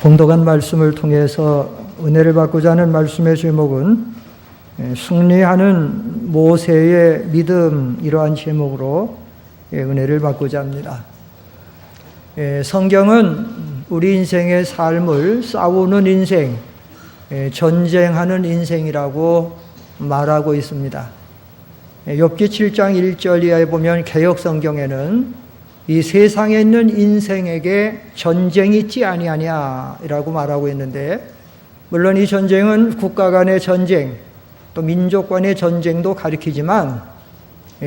봉독한 말씀을 통해서 은혜를 받고자 하는 말씀의 제목은 승리하는 모세의 믿음, 이러한 제목으로 은혜를 받고자 합니다. 성경은 우리 인생의 삶을 싸우는 인생, 전쟁하는 인생이라고 말하고 있습니다. 욥기 7장 1절 이하에 보면 개역 성경에는 이 세상에 있는 인생에게 전쟁이 있지 아니하냐라고 말하고 있는데, 물론 이 전쟁은 국가 간의 전쟁, 또 민족 간의 전쟁도 가리키지만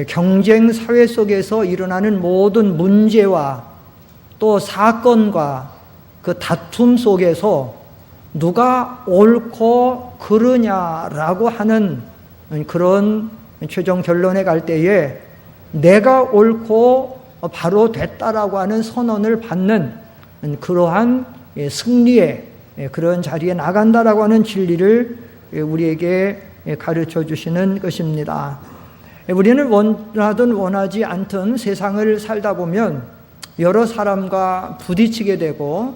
경쟁 사회 속에서 일어나는 모든 문제와 또 사건과 그 다툼 속에서 누가 옳고 그르냐라고 하는 그런 최종 결론에 갈 때에 내가 옳고 바로 됐다라고 하는 선언을 받는 그러한 승리의 그런 자리에 나간다라고 하는 진리를 우리에게 가르쳐 주시는 것입니다. 우리는 원하든 원하지 않든 세상을 살다 보면 여러 사람과 부딪히게 되고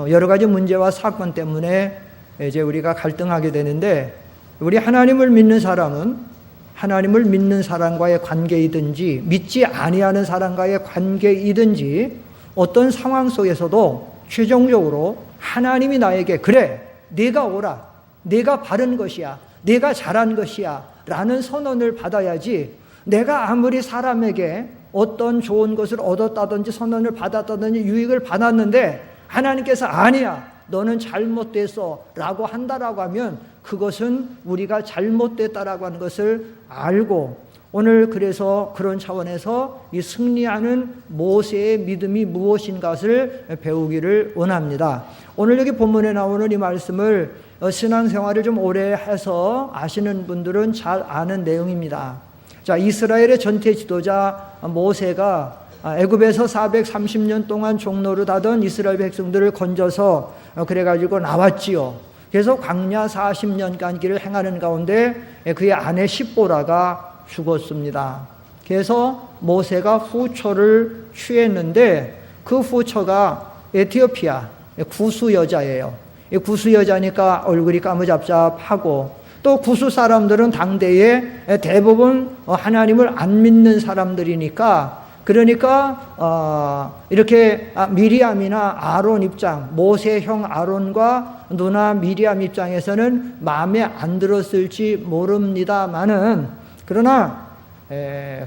여러 가지 문제와 사건 때문에 이제 우리가 갈등하게 되는데, 우리 하나님을 믿는 사람은 하나님을 믿는 사람과의 관계이든지 믿지 아니하는 사람과의 관계이든지 어떤 상황 속에서도 최종적으로 하나님이 나에게 그래, 네가 옳아, 네가 바른 것이야, 네가 잘한 것이야 라는 선언을 받아야지, 내가 아무리 사람에게 어떤 좋은 것을 얻었다든지 선언을 받았다든지 유익을 받았는데 하나님께서 아니야, 너는 잘못됐어 라고 한다라고 하면 그것은 우리가 잘못됐다라고 하는 것을 알고, 오늘 그래서 그런 차원에서 이 승리하는 모세의 믿음이 무엇인가를 배우기를 원합니다. 오늘 여기 본문에 나오는 이 말씀을 신앙생활을 좀 오래 해서 아시는 분들은 잘 아는 내용입니다. 자, 이스라엘의 전체 지도자 모세가 애굽에서 430년 동안 종노릇하던 이스라엘 백성들을 건져서 그래가지고 나왔지요. 그래서 광야 40년간 길을 행하는 가운데 그의 아내 십보라가 죽었습니다. 그래서 모세가 후처를 취했는데 그 후처가 에티오피아 구수 여자예요. 구수 여자니까 얼굴이 까무잡잡하고, 또 구수 사람들은 당대에 대부분 하나님을 안 믿는 사람들이니까, 그러니까 이렇게 미리암이나 아론 입장, 모세 형 아론과 누나 미리암 입장에서는 마음에 안 들었을지 모릅니다만은, 그러나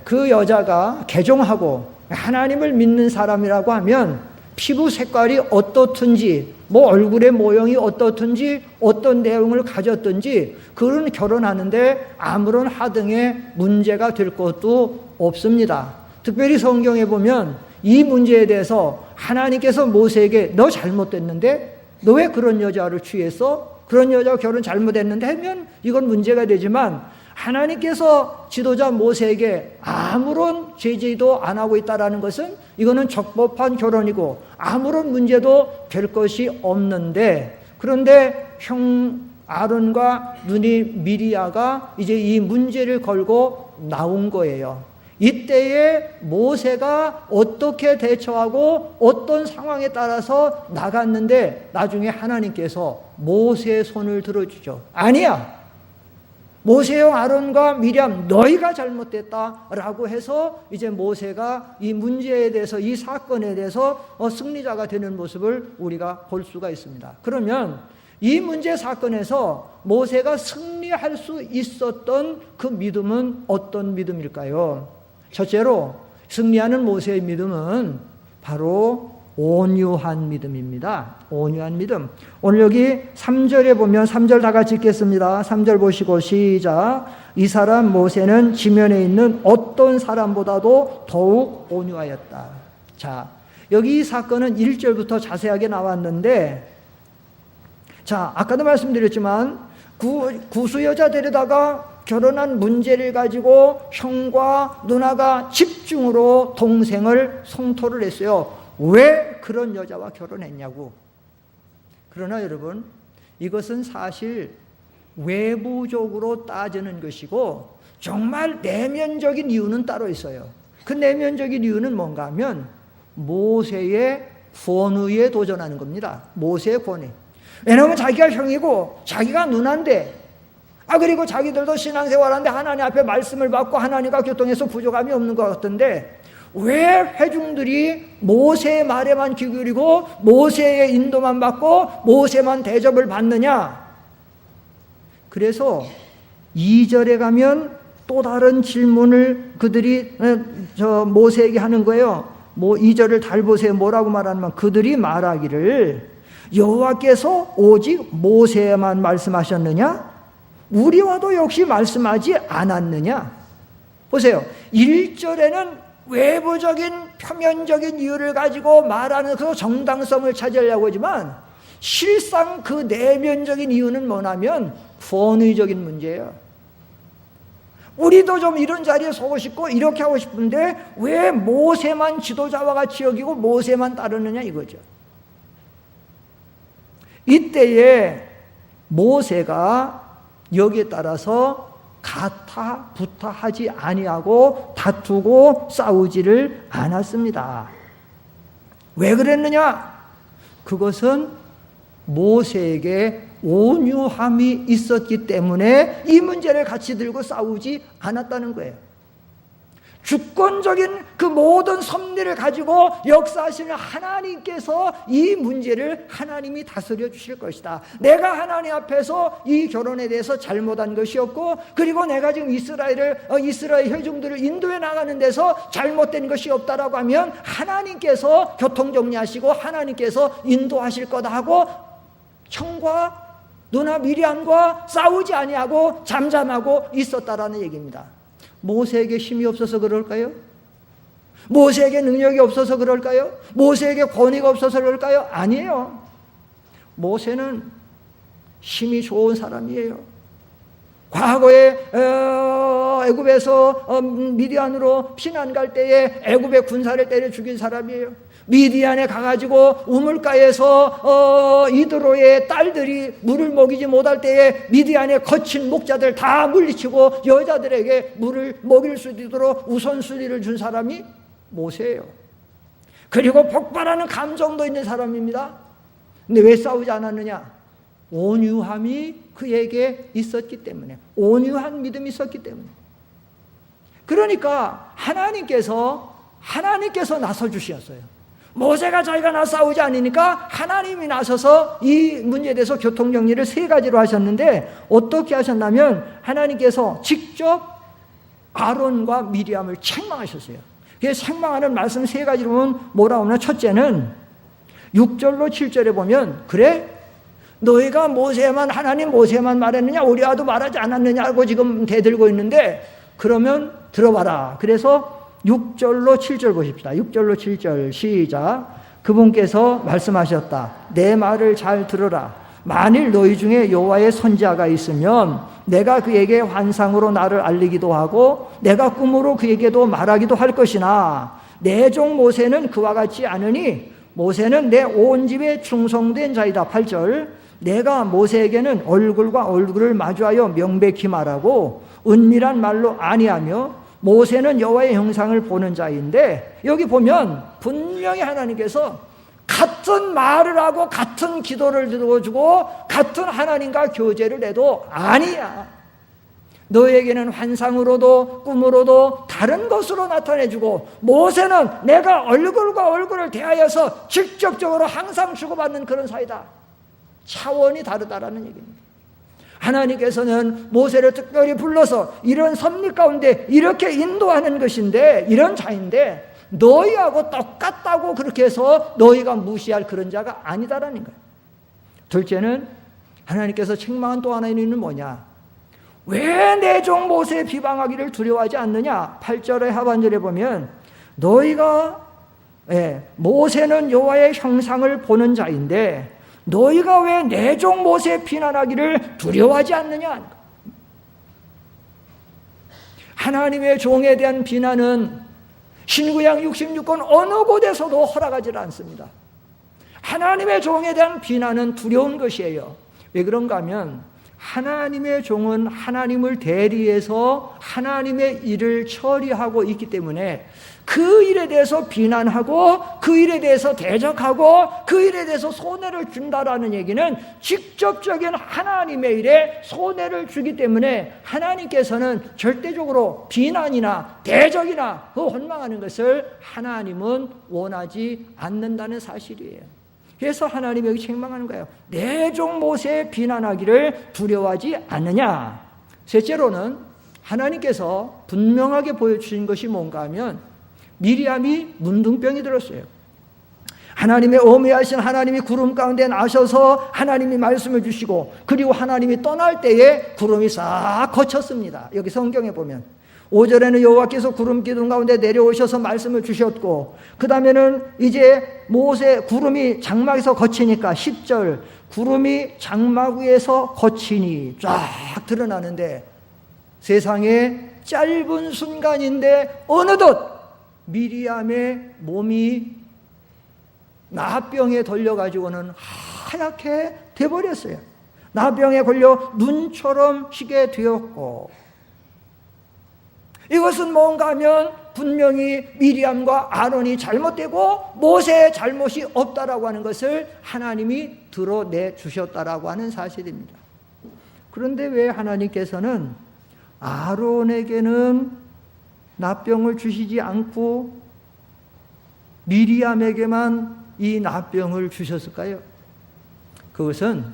그 여자가 개종하고 하나님을 믿는 사람이라고 하면 피부 색깔이 어떻든지, 뭐 얼굴의 모형이 어떻든지, 어떤 내용을 가졌든지 그런 결혼하는데 아무런 하등의 문제가 될 것도 없습니다. 특별히 성경에 보면 이 문제에 대해서 하나님께서 모세에게 너 잘못됐는데 너 왜 그런 여자를 취했어? 그런 여자와 결혼 잘못했는데 하면 이건 문제가 되지만, 하나님께서 지도자 모세에게 아무런 제지도 안 하고 있다는 것은 이거는 적법한 결혼이고 아무런 문제도 될 것이 없는데, 그런데 형 아론과 누이 미리아가 이제 이 문제를 걸고 나온 거예요. 이때에 모세가 어떻게 대처하고 어떤 상황에 따라서 나갔는데 나중에 하나님께서 모세의 손을 들어주죠. 아니야, 모세형 아론과 미리암 너희가 잘못됐다라고 해서 이제 모세가 이 문제에 대해서, 이 사건에 대해서 승리자가 되는 모습을 우리가 볼 수가 있습니다. 그러면 이 문제 사건에서 모세가 승리할 수 있었던 그 믿음은 어떤 믿음일까요? 첫째로 승리하는 모세의 믿음은 바로 온유한 믿음입니다. 온유한 믿음. 오늘 여기 3절에 보면, 3절 다 같이 읽겠습니다. 3절 보시고 시작. 이 사람 모세는 지면에 있는 어떤 사람보다도 더욱 온유하였다. 자, 여기 이 사건은 1절부터 자세하게 나왔는데, 자, 아까도 말씀드렸지만 구수 여자 데려다가 결혼한 문제를 가지고 형과 누나가 집중으로 동생을 성토를 했어요. 왜 그런 여자와 결혼했냐고. 그러나 여러분, 이것은 사실 외부적으로 따지는 것이고 정말 내면적인 이유는 따로 있어요. 그 내면적인 이유는 뭔가 하면 모세의 권위에 도전하는 겁니다. 모세의 권위. 왜냐하면 자기가 형이고 자기가 누나인데, 그리고 자기들도 신앙생활하는데 하나님 앞에 말씀을 받고 하나님과 교통해서 부족함이 없는 것 같던데, 왜 회중들이 모세의 말에만 귀 기울이고 모세의 인도만 받고 모세만 대접을 받느냐? 그래서 2절에 가면 또 다른 질문을 그들이 모세에게 하는 거예요. 2절을 잘 보세요. 뭐라고 말하냐면, 그들이 말하기를 여호와께서 오직 모세에만 말씀하셨느냐? 우리와도 역시 말씀하지 않았느냐? 보세요. 1절에는 외부적인 표면적인 이유를 가지고 말하는 그 정당성을 찾으려고 하지만, 실상 그 내면적인 이유는 뭐냐면 권위적인 문제예요. 우리도 좀 이런 자리에 서고 싶고 이렇게 하고 싶은데 왜 모세만 지도자와 같이 여기고 모세만 따르느냐 이거죠. 이때에 모세가 여기에 따라서 가타 부타 하지 아니하고 다투고 싸우지를 않았습니다. 왜 그랬느냐? 그것은 모세에게 온유함이 있었기 때문에 이 문제를 같이 들고 싸우지 않았다는 거예요. 주권적인 그 모든 섭리를 가지고 역사하시는 하나님께서 이 문제를 하나님이 다스려 주실 것이다. 내가 하나님 앞에서 이 결혼에 대해서 잘못한 것이 없고, 그리고 내가 지금 이스라엘 회중들을 인도해 나가는 데서 잘못된 것이 없다라고 하면 하나님께서 교통정리하시고 하나님께서 인도하실 거다 하고 형과 누나 미리암과 싸우지 아니하고 잠잠하고 있었다라는 얘기입니다. 모세에게 힘이 없어서 그럴까요? 모세에게 능력이 없어서 그럴까요? 모세에게 권위가 없어서 그럴까요? 아니에요. 모세는 힘이 좋은 사람이에요. 과거에 애굽에서 미디안으로 피난 갈 때에 애굽의 군사를 때려 죽인 사람이에요. 미디안에 가가지고 우물가에서 이드로의 딸들이 물을 먹이지 못할 때에 미디안의 거친 목자들 다 물리치고 여자들에게 물을 먹일 수 있도록 우선순위를 준 사람이 모세예요. 그리고 폭발하는 감정도 있는 사람입니다. 근데 왜 싸우지 않았느냐? 온유함이 그에게 있었기 때문에, 온유한 믿음이 있었기 때문에. 그러니까 하나님께서 나서 주셨어요. 모세가 자기가 나 싸우지 않으니까 하나님이 나서서 이 문제에 대해서 교통정리를 3가지로 하셨는데, 어떻게 하셨냐면 하나님께서 직접 아론과 미리암을 책망하셨어요. 그래서 책망하는 말씀 3가지로 보면 뭐라고 하나? 첫째는 6절로 7절에 보면, 그래? 너희가 하나님 모세만 말했느냐? 우리와도 말하지 않았느냐고 지금 대들고 있는데, 그러면 들어봐라. 그래서 6절로 7절 보십시다. 6절로 7절 시작. 그분께서 말씀하셨다. 내 말을 잘 들으라. 만일 너희 중에 여호와의 선지자가 있으면 내가 그에게 환상으로 나를 알리기도 하고 내가 꿈으로 그에게도 말하기도 할 것이나, 내 종 모세는 그와 같지 않으니 모세는 내 온 집에 충성된 자이다. 8절. 내가 모세에게는 얼굴과 얼굴을 마주하여 명백히 말하고 은밀한 말로 아니하며 모세는 여호와의 형상을 보는 자인데, 여기 보면 분명히 하나님께서 같은 말을 하고 같은 기도를 들어주고 같은 하나님과 교제를 해도 아니야. 너에게는 환상으로도 꿈으로도 다른 것으로 나타내주고, 모세는 내가 얼굴과 얼굴을 대하여서 직접적으로 항상 주고받는 그런 사이다. 차원이 다르다라는 얘기입니다. 하나님께서는 모세를 특별히 불러서 이런 섭리 가운데 이렇게 인도하는 것인데, 이런 자인데 너희하고 똑같다고 그렇게 해서 너희가 무시할 그런 자가 아니다라는 거예요. 둘째는 하나님께서 책망한 또 하나의 이유는 뭐냐? 왜 내 종 모세의 비방하기를 두려워하지 않느냐? 8절의 하반절에 보면 모세는 여호와의 형상을 보는 자인데 너희가 왜 내 종 모세의 비난하기를 두려워하지 않느냐? 하나님의 종에 대한 비난은 신구약 66권 어느 곳에서도 허락하지 않습니다. 하나님의 종에 대한 비난은 두려운 것이에요. 왜 그런가 하면 하나님의 종은 하나님을 대리해서 하나님의 일을 처리하고 있기 때문에 그 일에 대해서 비난하고 그 일에 대해서 대적하고 그 일에 대해서 손해를 준다라는 얘기는 직접적인 하나님의 일에 손해를 주기 때문에 하나님께서는 절대적으로 비난이나 대적이나 그 원망하는 것을 하나님은 원하지 않는다는 사실이에요. 그래서 하나님이 여기 책망하는 거예요. 내 종 모세 비난하기를 두려워하지 않느냐. 셋째로는 하나님께서 분명하게 보여주신 것이 뭔가 하면 미리암이 문둥병이 들었어요. 하나님의 어미하신 하나님이 구름 가운데 나셔서 하나님이 말씀을 주시고 그리고 하나님이 떠날 때에 구름이 싹 거쳤습니다. 여기 성경에 보면 5절에는 여호와께서 구름 기둥 가운데 내려오셔서 말씀을 주셨고 그 다음에는 이제 모세 구름이 장막에서 거치니까 10절 구름이 장막 위에서 거치니 쫙 드러나는데 세상에 짧은 순간인데 어느덧 미리암의 몸이 나병에 걸려가지고는 하얗게 돼버렸어요. 나병에 걸려 눈처럼 희게 되었고 이것은 뭔가 하면 분명히 미리암과 아론이 잘못되고 모세의 잘못이 없다라고 하는 것을 하나님이 드러내 주셨다라고 하는 사실입니다. 그런데 왜 하나님께서는 아론에게는 나병을 주시지 않고 미리암에게만 이 나병을 주셨을까요? 그것은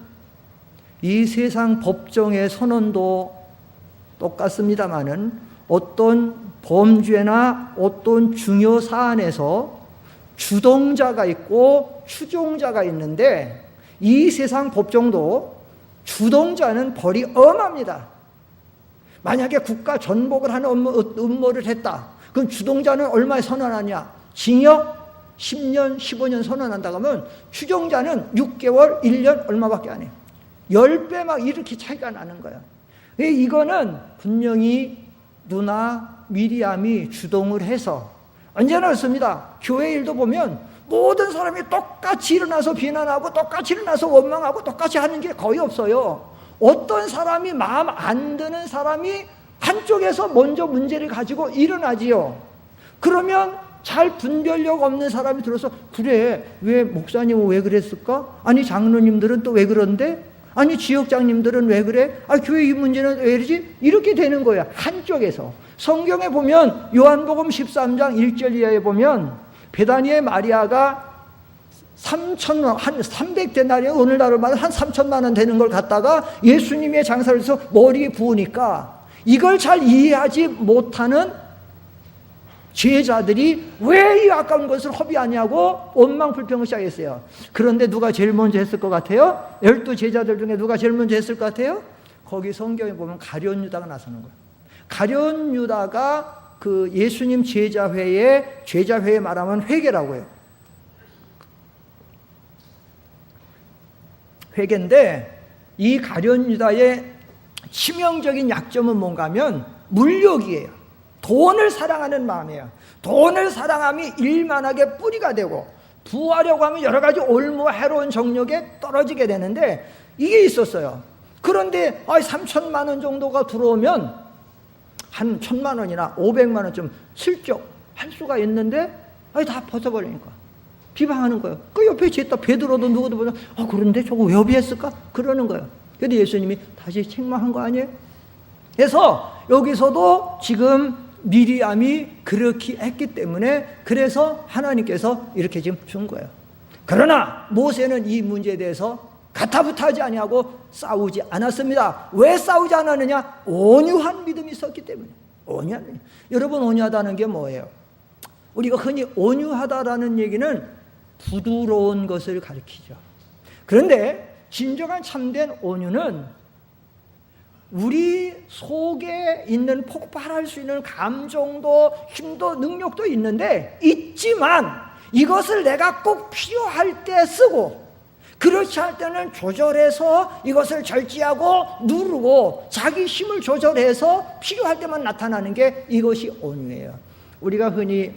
이 세상 법정의 선언도 똑같습니다마는 어떤 범죄나 어떤 중요 사안에서 주동자가 있고 추종자가 있는데 이 세상 법정도 주동자는 벌이 엄합니다. 만약에 국가 전복을 하는 음모를 했다. 그럼 주동자는 얼마에 선언하냐? 징역 10년, 15년 선언한다고 하면 추종자는 6개월, 1년 얼마밖에 안 해요. 10배 막 이렇게 차이가 나는 거예요. 이거는 분명히 누나 미리암이 주동을 해서 언제나 그렇습니다. 교회 일도 보면 모든 사람이 똑같이 일어나서 비난하고 똑같이 일어나서 원망하고 똑같이 하는 게 거의 없어요. 어떤 사람이 마음 안 드는 사람이 한쪽에서 먼저 문제를 가지고 일어나지요. 그러면 잘 분별력 없는 사람이 들어서 그래 왜 목사님은 왜 그랬을까? 아니 장로님들은 또 왜 그런데? 아니 지역장님들은 왜 그래? 아 교회 이 문제는 왜 이러지? 이렇게 되는 거야. 한쪽에서. 성경에 보면 요한복음 13장 1절 이하에 보면 베다니의 마리아가 3,000원, 한 300데나리온 오늘날로 말하면 한 3천만 원 되는 걸 갖다가 예수님의 장사를 해서 머리에 부으니까 이걸 잘 이해하지 못하는 제자들이 왜 이 아까운 것을 허비하냐고 원망 불평을 시작했어요. 그런데 누가 제일 먼저 했을 것 같아요? 12 제자들 중에 누가 제일 먼저 했을 것 같아요? 거기 성경에 보면 가룟 유다가 나서는 거예요. 가룟 유다가 그 예수님 제자회에 말하면 회개라고 해요. 회개인데 이 가룟 유다의 치명적인 약점은 뭔가 하면 물욕이에요. 돈을 사랑하는 마음이에요. 돈을 사랑함이 일만하게 뿌리가 되고 부하려고 하면 여러 가지 올무 해로운 정욕에 떨어지게 되는데 이게 있었어요. 그런데 3천만 원 정도가 들어오면 한 1,000만 원이나 500만 원 좀 슬쩍 할 수가 있는데 다 벗어버리니까 비방하는 거예요. 그 옆에 있다 베드로도 누구도 보면 그런데 저거 왜 협의했을까? 그러는 거예요. 그런데 예수님이 다시 책망한 거 아니에요? 그래서 여기서도 지금 미리암이 그렇게 했기 때문에 그래서 하나님께서 이렇게 지금 준 거예요. 그러나 모세는 이 문제에 대해서 가타부타하지 아니하고 싸우지 않았습니다. 왜 싸우지 않았느냐? 온유한 믿음이 있었기 때문에. 온유한 믿음. 여러분 온유하다는 게 뭐예요? 우리가 흔히 온유하다라는 얘기는 부드러운 것을 가리키죠. 그런데 진정한 참된 온유는 우리 속에 있는 폭발할 수 있는 감정도 힘도 능력도 있지만 이것을 내가 꼭 필요할 때 쓰고 그렇지 않을 때는 조절해서 이것을 절제하고 누르고 자기 힘을 조절해서 필요할 때만 나타나는 게 이것이 온유예요. 우리가 흔히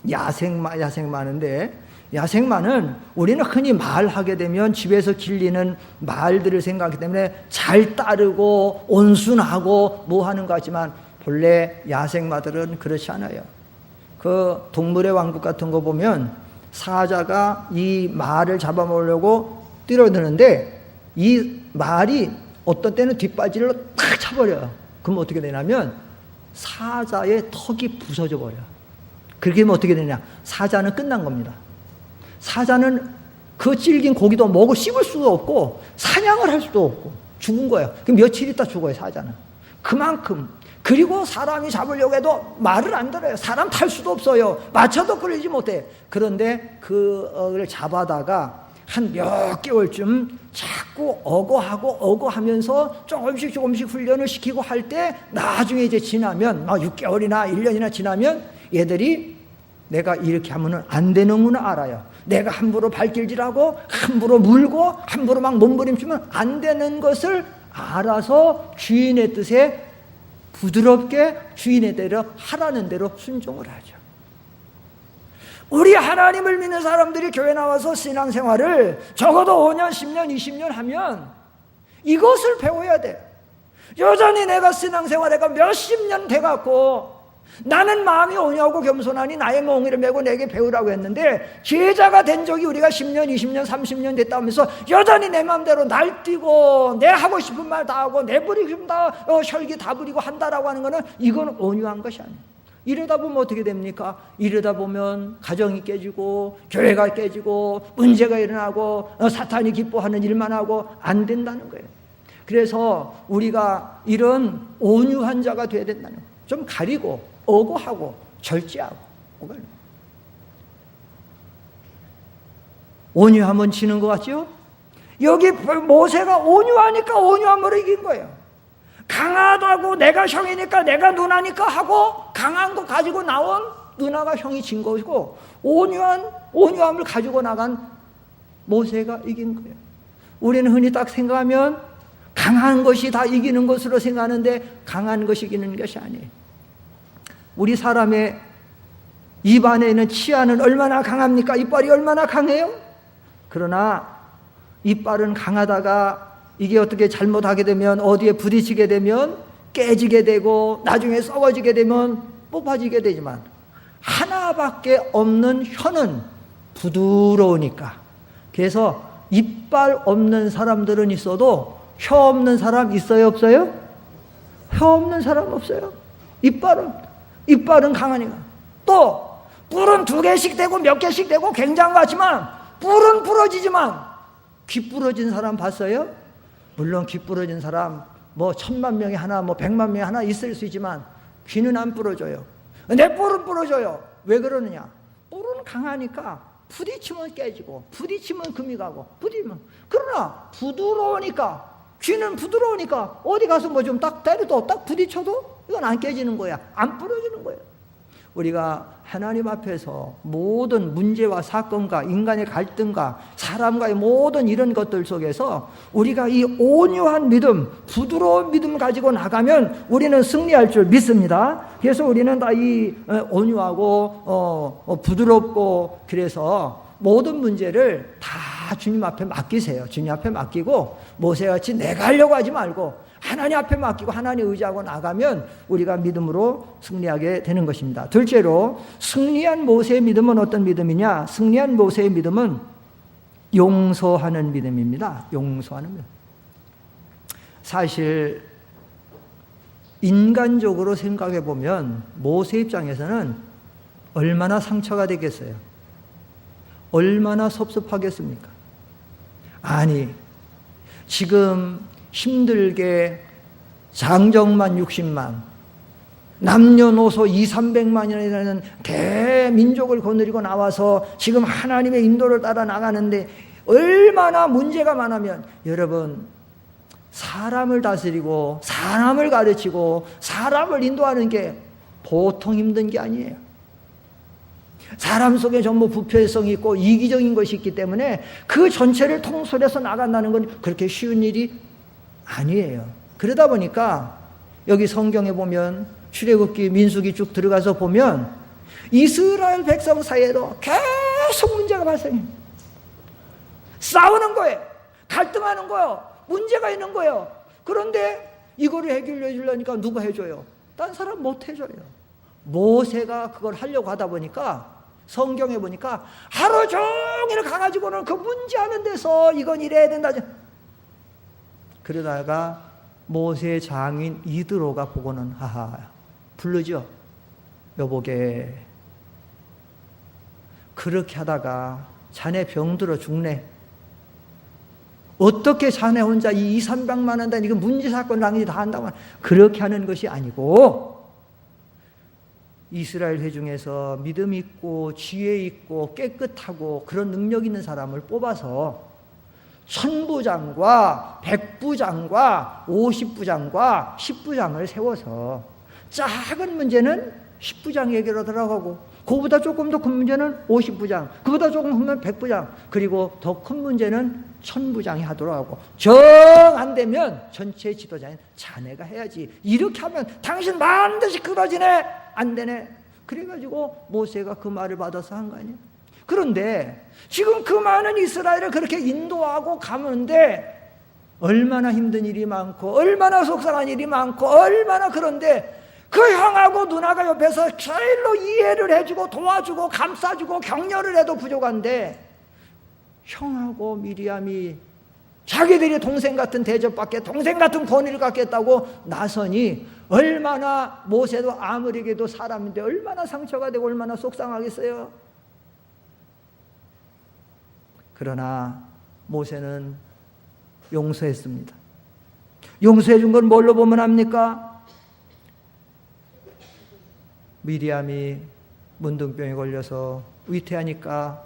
야생 많은데 야생마는 우리는 흔히 말하게 되면 집에서 길리는 말들을 생각하기 때문에 잘 따르고 온순하고 뭐 하는 것 같지만 본래 야생마들은 그렇지 않아요. 그 동물의 왕국 같은 거 보면 사자가 이 말을 잡아먹으려고 뛰어드는데 이 말이 어떤 때는 뒷바지를 탁 차버려요. 그럼 어떻게 되냐면 사자의 턱이 부서져 버려요. 그렇게 되면 어떻게 되냐? 사자는 끝난 겁니다. 사자는 그 질긴 고기도 먹을 씹을 수도 없고 사냥을 할 수도 없고 죽은 거예요. 그럼 며칠 있다 죽어요, 사자는. 그만큼. 그리고 사람이 잡으려고 해도 말을 안 들어요. 사람 탈 수도 없어요. 마차도 끌리지 못해. 그런데 그를 잡아다가 한 몇 개월쯤 자꾸 어거하면서 조금씩 훈련을 시키고 할 때 나중에 이제 지나면 6개월이나 1년이나 지나면 얘들이 내가 이렇게 하면 안 되는구나 알아요. 내가 함부로 발길질하고 함부로 물고 함부로 막 몸부림치면 안 되는 것을 알아서 주인의 뜻에 부드럽게 주인의 대로 하라는 대로 순종을 하죠. 우리 하나님을 믿는 사람들이 교회 나와서 신앙생활을 적어도 5년, 10년, 20년 하면 이것을 배워야 돼. 여전히 내가 신앙생활해가 몇십 년 돼갖고 나는 마음이 온유하고 겸손하니 나의 몽이를 메고 내게 배우라고 했는데 제자가 된 적이 우리가 10년, 20년, 30년 됐다 하면서 여전히 내 마음대로 날뛰고 내 하고 싶은 말 다 하고 내 부리고 싶은 혈기 다 부리고 한다라고 하는 거는 이건 온유한 것이 아니에요. 이러다 보면 어떻게 됩니까? 이러다 보면 가정이 깨지고 교회가 깨지고 문제가 일어나고 사탄이 기뻐하는 일만 하고 안 된다는 거예요. 그래서 우리가 이런 온유한 자가 돼야 된다는 거예요. 좀 가리고 어고하고 절제하고. 온유하면 지는 것 같죠? 여기 모세가 온유하니까 온유함으로 이긴 거예요. 강하다고 내가 형이니까 내가 누나니까 하고 강한 거 가지고 나온 누나가 형이 진 것이고 온유함을 가지고 나간 모세가 이긴 거예요. 우리는 흔히 딱 생각하면 강한 것이 다 이기는 것으로 생각하는데 강한 것이 이기는 것이 아니에요. 우리 사람의 입 안에 있는 치아는 얼마나 강합니까? 이빨이 얼마나 강해요? 그러나 이빨은 강하다가 이게 어떻게 잘못하게 되면 어디에 부딪히게 되면 깨지게 되고 나중에 썩어지게 되면 뽑아지게 되지만 하나밖에 없는 혀는 부드러우니까. 그래서 이빨 없는 사람들은 있어도 혀 없는 사람 있어요, 없어요? 혀 없는 사람 없어요. 이빨은 강하니까. 또 뿔은 2개씩 되고 몇 개씩 되고 굉장한 것 같지만 뿔은 부러지지만 귀 부러진 사람 봤어요? 물론 귀 부러진 사람 1000만 명에 하나 100만 명에 하나 있을 수 있지만 귀는 안 부러져요. 내 뿔은 부러져요. 왜 그러느냐? 뿔은 강하니까 부딪히면 깨지고 부딪히면 금이 가고 부딪히면. 그러나 부드러우니까 귀는 부드러우니까 어디 가서 좀 딱 때려도 딱 부딪혀도 이건 안 깨지는 거야. 안 부러지는 거야. 우리가 하나님 앞에서 모든 문제와 사건과 인간의 갈등과 사람과의 모든 이런 것들 속에서 우리가 이 온유한 믿음, 부드러운 믿음 가지고 나가면 우리는 승리할 줄 믿습니다. 그래서 우리는 다 이 온유하고 부드럽고 그래서 모든 문제를 다 주님 앞에 맡기세요. 주님 앞에 맡기고 모세같이 내가 하려고 하지 말고 하나님 앞에 맡기고 하나님 의지하고 나가면 우리가 믿음으로 승리하게 되는 것입니다. 둘째로 승리한 모세의 믿음은 어떤 믿음이냐? 승리한 모세의 믿음은 용서하는 믿음입니다. 용서하는 믿음. 사실 인간적으로 생각해 보면 모세 입장에서는 얼마나 상처가 되겠어요? 얼마나 섭섭하겠습니까? 아니, 지금 힘들게 장정만 60만, 남녀노소 200~300만이라는 대민족을 거느리고 나와서 지금 하나님의 인도를 따라 나가는데 얼마나 문제가 많으면 여러분 사람을 다스리고 사람을 가르치고 사람을 인도하는 게 보통 힘든 게 아니에요. 사람 속에 전부 부패성이 있고 이기적인 것이 있기 때문에 그 전체를 통솔해서 나간다는 건 그렇게 쉬운 일이 아니에요. 그러다 보니까 여기 성경에 보면 출애굽기 민수기 쭉 들어가서 보면 이스라엘 백성 사이에도 계속 문제가 발생해요. 싸우는 거예요. 갈등하는 거예요. 문제가 있는 거예요. 그런데 이거를 해결해 주려니까 누가 해줘요? 딴 사람 못 해줘요. 모세가 그걸 하려고 하다 보니까 성경에 보니까 하루 종일 가가지고는 그 문제하는 데서 이건 이래야 된다. 그러다가 모세의 장인 이드로가 보고는 하하 부르죠. 여보게 그렇게 하다가 자네 병들어 죽네. 어떻게 자네 혼자 이 200~300만 원 단 이거 문제 사건 낭지 다 한다고 그렇게 하는 것이 아니고 이스라엘 회중에서 믿음 있고 지혜 있고 깨끗하고 그런 능력 있는 사람을 뽑아서 1000부장과 100부장과 50부장과 10부장을 세워서 작은 문제는 10부장 얘기로 들어가고 그보다 조금 더 큰 문제는 50부장, 그보다 조금 크면 100부장, 그리고 더 큰 문제는 1000부장이 하도록 하고 정 안 되면 전체 지도자인 자네가 해야지. 이렇게 하면 당신 반드시 그러지네. 안 되네. 그래가지고 모세가 그 말을 받아서 한 거 아니에요. 그런데 지금 그 많은 이스라엘을 그렇게 인도하고 가는데 얼마나 힘든 일이 많고 얼마나 속상한 일이 많고 얼마나 그런데 그 형하고 누나가 옆에서 제일로 이해를 해주고 도와주고 감싸주고 격려를 해도 부족한데 형하고 미리암이 자기들이 동생 같은 대접받게 동생 같은 권위를 갖겠다고 나서니 얼마나 모세도 아무리게도 사람인데 얼마나 상처가 되고 얼마나 속상하겠어요. 그러나 모세는 용서했습니다. 용서해 준 건 뭘로 보면 합니까? 미리암이 문둥병에 걸려서 위태하니까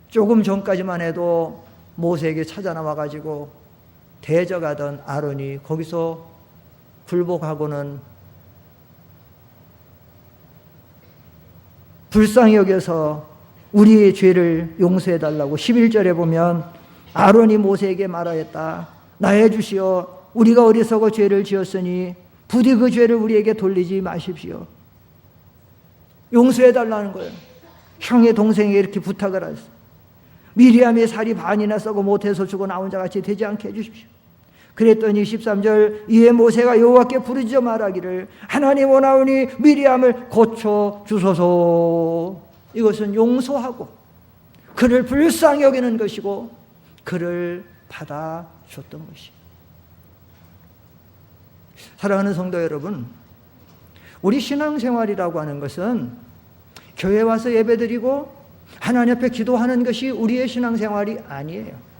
조금 전까지만 해도 모세에게 찾아 나와가지고 대적하던 아론이 거기서 굴복하고는 불쌍히 여겨서 우리의 죄를 용서해달라고 11절에 보면 아론이 모세에게 말하였다. 나의 주시여 우리가 어리석어 죄를 지었으니 부디 그 죄를 우리에게 돌리지 마십시오. 용서해달라는 거예요. 형의 동생에게 이렇게 부탁을 하셨어요. 미리암의 살이 반이나 썩어 못해서 죽어 나온 자같이 되지 않게 해주십시오. 그랬더니 13절 이에 모세가 여호와께 부르짖어 말하기를 하나님 원하오니 미리암을 고쳐주소서. 이것은 용서하고 그를 불쌍히 여기는 것이고 그를 받아줬던 것이에요. 사랑하는 성도 여러분, 우리 신앙생활이라고 하는 것은 교회 와서 예배드리고 하나님 앞에 기도하는 것이 우리의 신앙생활이 아니에요.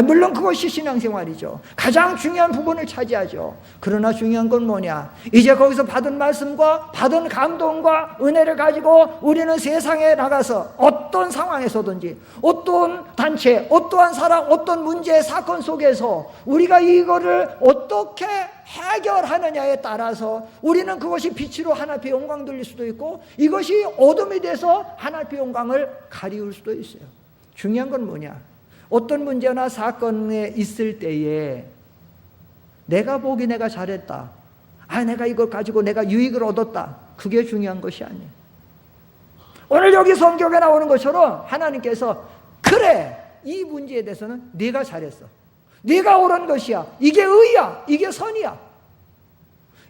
물론 그것이 신앙생활이죠. 가장 중요한 부분을 차지하죠. 그러나 중요한 건 뭐냐? 이제 거기서 받은 말씀과 받은 감동과 은혜를 가지고 우리는 세상에 나가서 어떤 상황에서든지 어떤 단체, 어떠한 사람, 어떤 문제, 사건 속에서 우리가 이거를 어떻게 해결하느냐에 따라서 우리는 그것이 빛으로 하나님의 영광 돌릴 수도 있고 이것이 어둠이 돼서 하나님의 영광을 가리울 수도 있어요. 중요한 건 뭐냐? 어떤 문제나 사건에 있을 때에 내가 보기 내가 잘했다. 내가 이걸 가지고 내가 유익을 얻었다. 그게 중요한 것이 아니에요. 오늘 여기 성경에 나오는 것처럼 하나님께서 그래 이 문제에 대해서는 네가 잘했어. 네가 옳은 것이야. 이게 의야. 이게 선이야.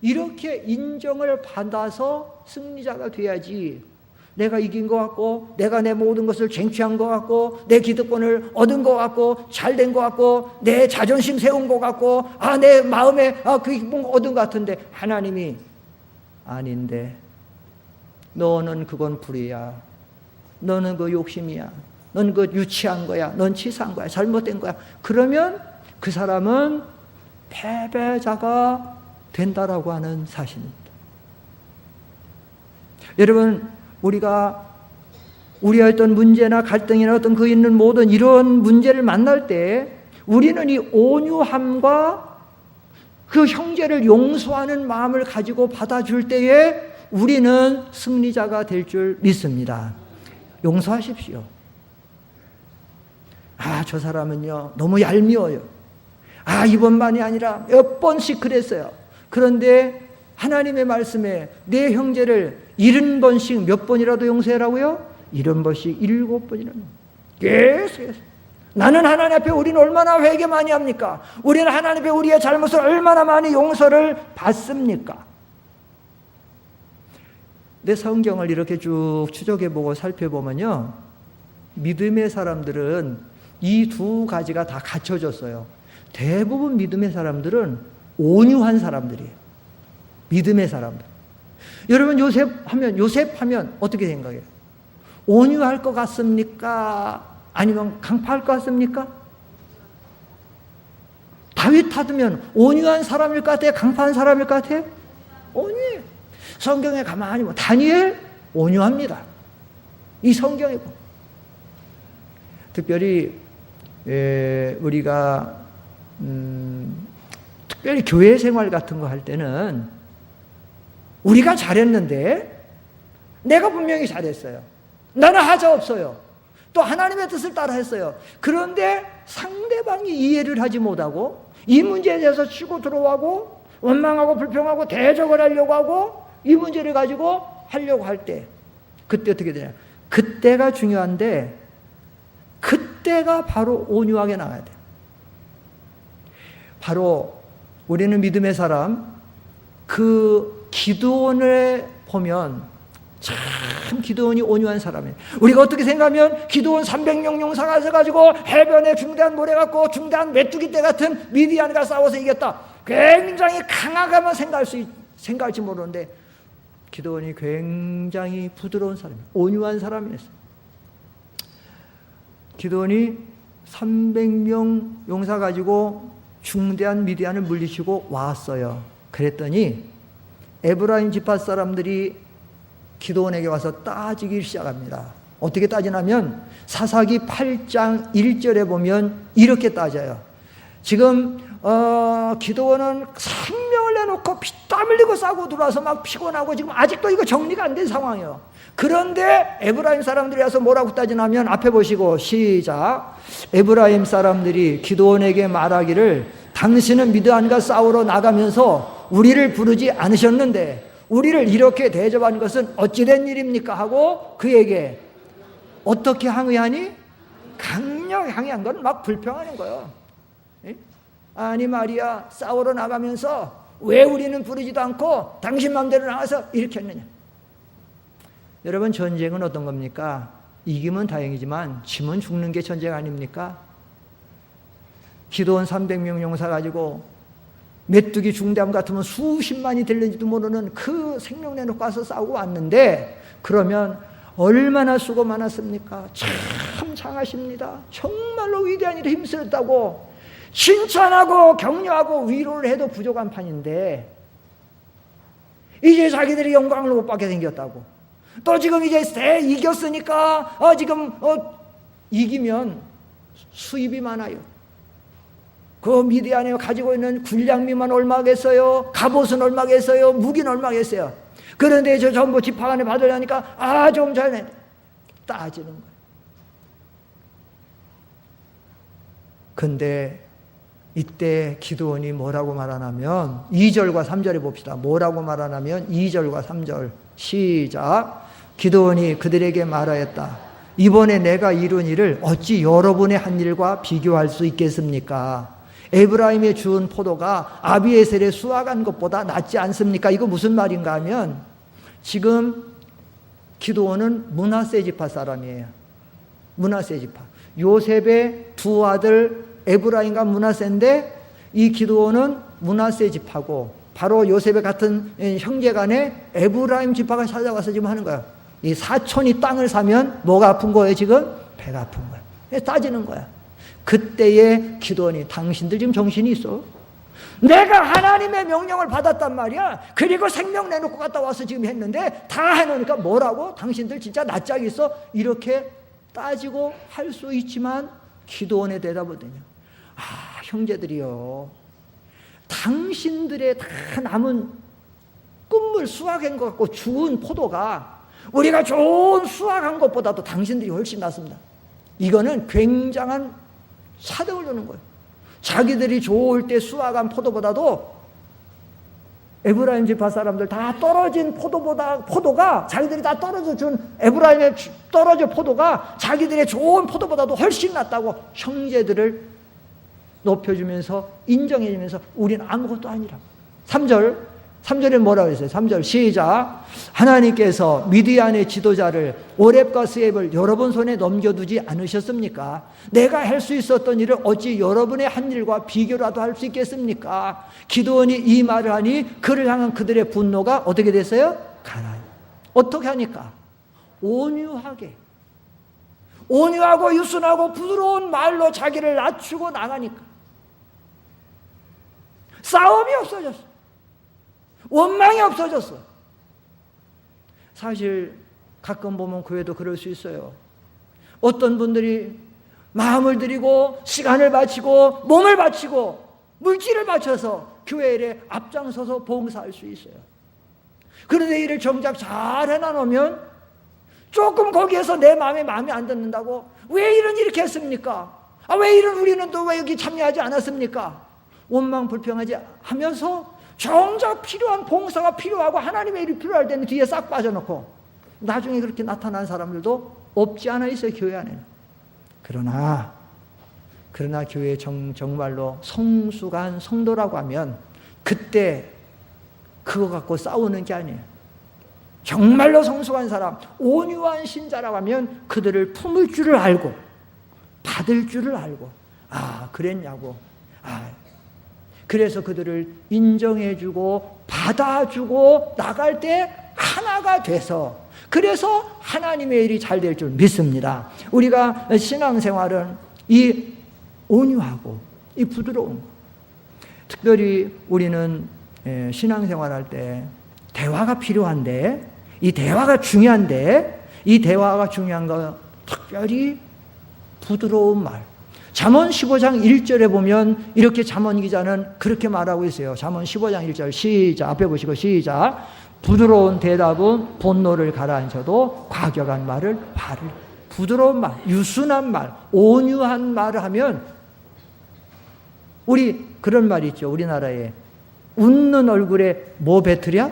이렇게 인정을 받아서 승리자가 돼야지 내가 이긴 것 같고 내가 내 모든 것을 쟁취한 것 같고 내 기득권을 얻은 것 같고 잘된 것 같고 내 자존심 세운 것 같고 내 마음에 그 기쁨 얻은 것 같은데 하나님이 아닌데 너는 그건 불의야. 너는 그 욕심이야. 넌 그 유치한 거야. 넌 치사한 거야. 잘못된 거야. 그러면 그 사람은 패배자가 된다라고 하는 사실입니다. 여러분 우리가 어떤 문제나 갈등이나 어떤 그 있는 모든 이런 문제를 만날 때 우리는 이 온유함과 그 형제를 용서하는 마음을 가지고 받아줄 때에 우리는 승리자가 될 줄 믿습니다. 용서하십시오. 저 사람은요 너무 얄미워요. 이번만이 아니라 몇 번씩 그랬어요. 그런데 하나님의 말씀에 내 형제를 70번씩 몇 번이라도 용서해라고요? 이런 것이 7번이나 계속해서. 나는 하나님 앞에 우리는 얼마나 회개 많이 합니까? 우리는 하나님 앞에 우리의 잘못을 얼마나 많이 용서를 받습니까? 내 성경을 이렇게 쭉 추적해보고 살펴보면요, 믿음의 사람들은 이 두 가지가 다 갖춰졌어요. 대부분 믿음의 사람들은 온유한 사람들이에요. 믿음의 사람들. 여러분 요셉 하면 어떻게 생각해요? 온유할 것 같습니까? 아니면 강파할 것 같습니까? 다윗 하면 온유한 사람일 것 같아요? 강파한 사람일 것 같아요? 온유해요. 성경에 가만히 보면 다니엘 온유합니다. 이 성경에 보면. 특별히 우리가 특별히 교회 생활 같은 거 할 때는 우리가 잘했는데 내가 분명히 잘했어요. 나는 하자 없어요. 또 하나님의 뜻을 따라 했어요. 그런데 상대방이 이해를 하지 못하고 이 문제에 대해서 치고 들어가고 원망하고 불평하고 대적을 하려고 하고 이 문제를 가지고 하려고 할 때 그때 어떻게 되냐? 그때가 중요한데 그때가 바로 온유하게 나가야 돼요. 바로 우리는 믿음의 사람, 그 기드온을 보면 참 기드온이 온유한 사람이에요. 우리가 어떻게 생각하면 기드온 300명 용사가 가지고 해변에 중대한 모래 갖고 중대한 메뚜기 떼 같은 미디안과 싸워서 이겼다. 굉장히 강하게만 생각할지 모르는데 기드온이 굉장히 부드러운 사람이에요. 온유한 사람이었어요. 기드온이 300명 용사 가지고 중대한 미디안을 물리치고 왔어요. 그랬더니 에브라임 지파 사람들이 기드온에게 와서 따지기 시작합니다. 어떻게 따지냐면 사사기 8장 1절에 보면 이렇게 따져요. 지금 기드온은 생명을 내놓고 피땀 흘리고 싸고 들어와서 막 피곤하고 지금 아직도 이거 정리가 안 된 상황이에요. 그런데 에브라임 사람들이 와서 뭐라고 따지냐면 앞에 보시고 시작. 에브라임 사람들이 기드온에게 말하기를 당신은 미드안과 싸우러 나가면서 우리를 부르지 않으셨는데 우리를 이렇게 대접하는 것은 어찌된 일입니까? 하고 그에게 어떻게 항의하니? 강력히 항의한 건 막 불평하는 거예요. 아니 말이야, 싸우러 나가면서 왜 우리는 부르지도 않고 당신 맘대로 나가서 이렇게 했느냐. 여러분, 전쟁은 어떤 겁니까? 이기면 다행이지만 지면 죽는 게 전쟁 아닙니까? 기드온 300명 용사 가지고 메뚜기 중대함 같으면 수십만이 될는지도 모르는 그 생명 내놓고 와서 싸우고 왔는데 그러면 얼마나 수고 많았습니까? 참 장하십니다. 정말로 위대한 일에 힘쓰셨다고 칭찬하고 격려하고 위로를 해도 부족한 판인데 이제 자기들이 영광을 못 받게 생겼다고. 또 지금 이제 이겼으니까 지금 이기면 수입이 많아요. 그 미디안에 가지고 있는 군량미만 얼마겠어요? 갑옷은 얼마겠어요? 무기는 얼마겠어요? 그런데 저 전부 지파간에 받으려니까 좀 잘해 따지는 거예요. 근데 이때 기드온이 뭐라고 말하냐면 2절과 3절에 봅시다. 뭐라고 말하냐면 2절과 3절 시작. 기드온이 그들에게 말하였다. 이번에 내가 이룬 일을 어찌 여러분의 한 일과 비교할 수 있겠습니까? 에브라임의 주운 포도가 아비에셀의 수확한 것보다 낫지 않습니까? 이거 무슨 말인가 하면 지금 기드온은 므낫세 지파 사람이에요. 므낫세 지파. 요셉의 두 아들 에브라임과 므낫세인데 이 기드온은 므낫세 지파고 바로 요셉의 같은 형제간에 에브라임 지파가 찾아와서 지금 하는 거야. 이 사촌이 땅을 사면 뭐가 아픈 거예요 지금? 배가 아픈 거야. 따지는 거야. 그때의 기드온이 당신들 지금 정신이 있어? 내가 하나님의 명령을 받았단 말이야. 그리고 생명 내놓고 갔다 와서 지금 했는데 다 해놓으니까 뭐라고? 당신들 진짜 낯짝이 있어? 이렇게 따지고 할 수 있지만 기드온의 대답은 뭐냐? 형제들이요, 당신들의 다 남은 끝물 수확한 것 같고 죽은 포도가 우리가 좋은 수확한 것보다도 당신들이 훨씬 낫습니다. 이거는 굉장한 차등을 두는 거예요. 자기들이 좋을 때 수확한 포도보다도 에브라임 지파 사람들 다 떨어진 포도가 자기들이 다 떨어져 준 에브라임에 떨어져 포도가 자기들의 좋은 포도보다도 훨씬 낫다고 형제들을 높여주면서 인정해주면서 우리는 아무것도 아니라. 3절에 뭐라고 했어요? 3절 시작. 하나님께서 미디안의 지도자를 오렙과 스앱을 여러분 손에 넘겨두지 않으셨습니까? 내가 할 수 있었던 일을 어찌 여러분의 한 일과 비교라도 할 수 있겠습니까? 기드온이 이 말을 하니 그를 향한 그들의 분노가 어떻게 됐어요? 가라앉. 어떻게 하니까? 온유하고 유순하고 부드러운 말로 자기를 낮추고 나가니까 싸움이 없어졌어. 원망이 없어졌어. 사실 가끔 보면 교회도 그럴 수 있어요. 어떤 분들이 마음을 들이고 시간을 바치고 몸을 바치고 물질을 바쳐서 교회 일에 앞장서서 봉사할 수 있어요. 그런데 일을 정작 잘 해놔놓으면 조금 거기에서 내 마음에 안 듣는다고 왜 이런 이렇게 했습니까? 왜 이런 우리는 또 왜 여기 참여하지 않았습니까? 원망 불평하지 하면서 정작 필요한 봉사가 필요하고 하나님의 일이 필요할 때는 뒤에 싹 빠져놓고 나중에 그렇게 나타난 사람들도 없지 않아 있어요. 교회 안에는. 그러나 교회에 정말로 성숙한 성도라고 하면 그때 그거 갖고 싸우는 게 아니에요. 정말로 성숙한 사람, 온유한 신자라고 하면 그들을 품을 줄을 알고 받을 줄을 알고 그랬냐고. 그래서 그들을 인정해주고 받아주고 나갈 때 하나가 돼서 그래서 하나님의 일이 잘 될 줄 믿습니다. 우리가 신앙생활은 이 온유하고 이 부드러운 거. 특별히 우리는 신앙생활할 때 대화가 필요한데 이 대화가 중요한데 이 대화가 중요한 거 특별히 부드러운 말. 잠언 15장 1절에 보면 이렇게 잠언 기자는 그렇게 말하고 있어요. 잠언 15장 1절 시작. 앞에 보시고 시작. 부드러운 대답은 분노를 가라앉혀도 과격한 말을 화를. 부드러운 말, 유순한 말, 온유한 말을 하면 우리 그런 말이 있죠. 우리나라에 웃는 얼굴에 뭐 배틀이야?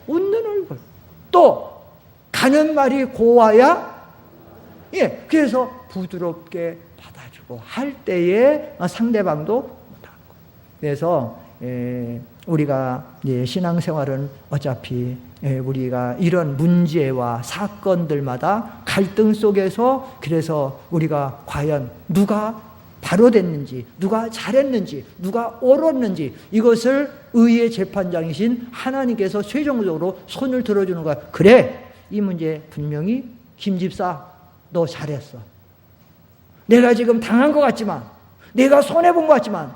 웃는 얼굴. 또 가는 말이 고와야 그래서 부드럽게 받아주고 할 때에 상대방도 못하고. 그래서 우리가 신앙생활은 어차피 우리가 이런 문제와 사건들마다 갈등 속에서 그래서 우리가 과연 누가 바로 됐는지, 누가 잘했는지, 누가 옳았는지 이것을 의의 재판장이신 하나님께서 최종적으로 손을 들어주는 거야. 그래, 이 문제 분명히 김 집사 너 잘했어. 내가 지금 당한 것 같지만, 내가 손해본 것 같지만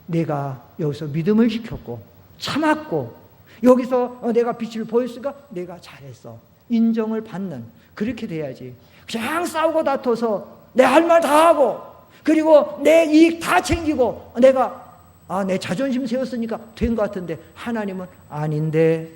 내가 여기서 믿음을 지켰고 참았고 여기서 내가 빛을 보였으니까 내가 잘했어. 인정을 받는, 그렇게 돼야지. 그냥 싸우고 다퉈서 내 할 말 다 하고 그리고 내 이익 다 챙기고 내가 내 자존심 세웠으니까 된 것 같은데 하나님은 아닌데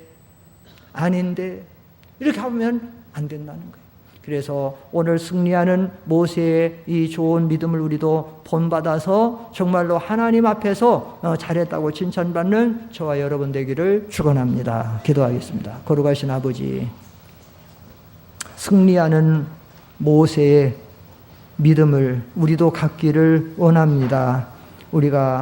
이렇게 하면 안 된다는 거예요. 그래서 오늘 승리하는 모세의 이 좋은 믿음을 우리도 본받아서 정말로 하나님 앞에서 잘했다고 칭찬받는 저와 여러분 되기를 축원합니다. 기도하겠습니다. 거룩하신 아버지, 승리하는 모세의 믿음을 우리도 갖기를 원합니다. 우리가